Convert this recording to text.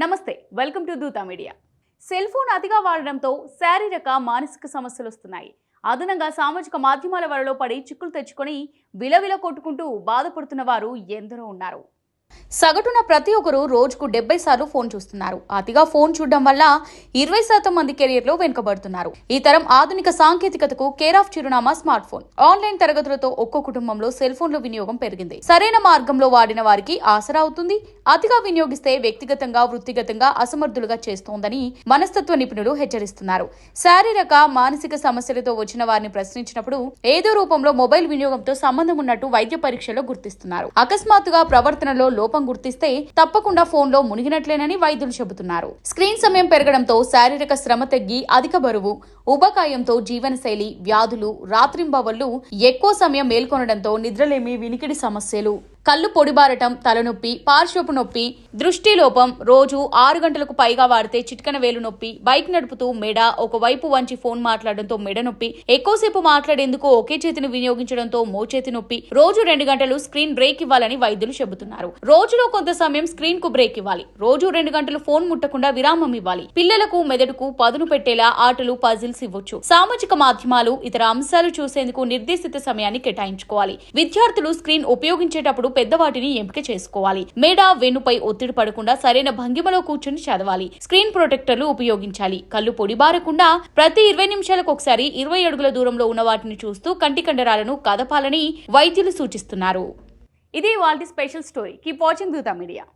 నమస్తే, welcome to Dootha media. Cell phone అతిగా వాడడంతో శారీరక మానసిక సమస్యలు వస్తున్నాయి. అదనంగా సామాజిక మాధ్యమాల వలలో పడి చిక్కులు తెచ్చుకొని విలవిల కొట్టుకుంటూ బాధపడుతున్న వారు ఎందరో ఉన్నారు. సగటున ప్రతి ఒక్కరు రోజుకు 70 సార్లు ఫోన్ చూస్తున్నారు. అతిగా ఫోన్ చూడడం వల్ల 20% మంది కెరియర్లో వెనుకబడుతున్నారు. ఈ తరం ఆధునిక సాంకేతికతకు కేర్ ఆఫ్ చిరునామా స్మార్ట్ ఫోన్. ఆన్లైన్ తరగతులతో ఒక్కో కుటుంబంలో సెల్ ఫోన్ల వినియోగం పెరిగింది. సరైన మార్గంలో వాడిన వారికి ఆసరా అవుతుంది. అతిగా వినియోగిస్తే వ్యక్తిగతంగా, వృత్తిగతంగా అసమర్థులుగా చేస్తోందని మనస్తత్వ నిపుణులు హెచ్చరిస్తున్నారు. శారీరక, మానసిక సమస్యలతో వచ్చిన వారిని ప్రశ్నించినప్పుడు ఏదో రూపంలో మొబైల్ వినియోగంతో సంబంధం ఉన్నట్టు వైద్య పరీక్షలో గుర్తిస్తున్నారు. అకస్మాత్తుగా ప్రవర్తనలో లోపం గుర్తిస్తే తప్పకుండా ఫోన్లో మునిగినట్లేనని వైద్యులు చెబుతున్నారు. స్క్రీన్ సమయం పెరగడంతో శారీరక శ్రమ తగ్గి అధిక బరువు, ఉబకాయంతో జీవనశైలి వ్యాధులు, రాత్రింబవళ్లు ఎక్కువ సమయం మేల్కొనడంతో నిద్రలేమి, వినికిడి సమస్యలు, కళ్ళు పొడిబారటం, తలనొప్పి, పార్శ్వపు నొప్పి, దృష్టి లోపం, రోజు 6 గంటలకు పైగా వాడితే చిటికన వేలు నొప్పి, బైక్ నడుపుతూ మెడ ఒకవైపు వంచి ఫోన్ మాట్లాడడంతో మెడ నొప్పి, ఎక్కువసేపు మాట్లాడేందుకు ఒకే చేతిని వినియోగించడంతో మోచేతి నొప్పి, రోజు 2 గంటలు స్క్రీన్ బ్రేక్ ఇవ్వాలని వైద్యులు చెబుతున్నారు. రోజులో కొంత సమయం స్క్రీన్ కు బ్రేక్ ఇవ్వాలి. రోజు 2 గంటలు ఫోన్ ముట్టకుండా విరామం ఇవ్వాలి. పిల్లలకు మెదడుకు పదును పెట్టేలా ఆటలు, పజిల్స్ ఇవ్వచ్చు. సామాజిక మాధ్యమాలు, ఇతర అంశాలు చూసేందుకు నిర్దేశిత సమయాన్ని కేటాయించుకోవాలి. విద్యార్థులు స్క్రీన్ ఉపయోగించేటప్పుడు పెద్దవాటిని ఎంపిక చేసుకోవాలి. మెడ, వెన్నుపై ఒత్తిడి పడకుండా సరైన భంగిమలో కూర్చుని చదవాలి. స్క్రీన్ ప్రొటెక్టర్లు ఉపయోగించాలి. కళ్ళు పొడిబారకుండా ప్రతి 20 నిమిషాలకు ఒకసారి 20 అడుగుల దూరంలో ఉన్న వాటిని చూస్తూ కంటి కండరాలను కదపాలని వైద్యులు సూచిస్తున్నారు. ఇది వాళ్ళ special story. Keep watching Dootha media.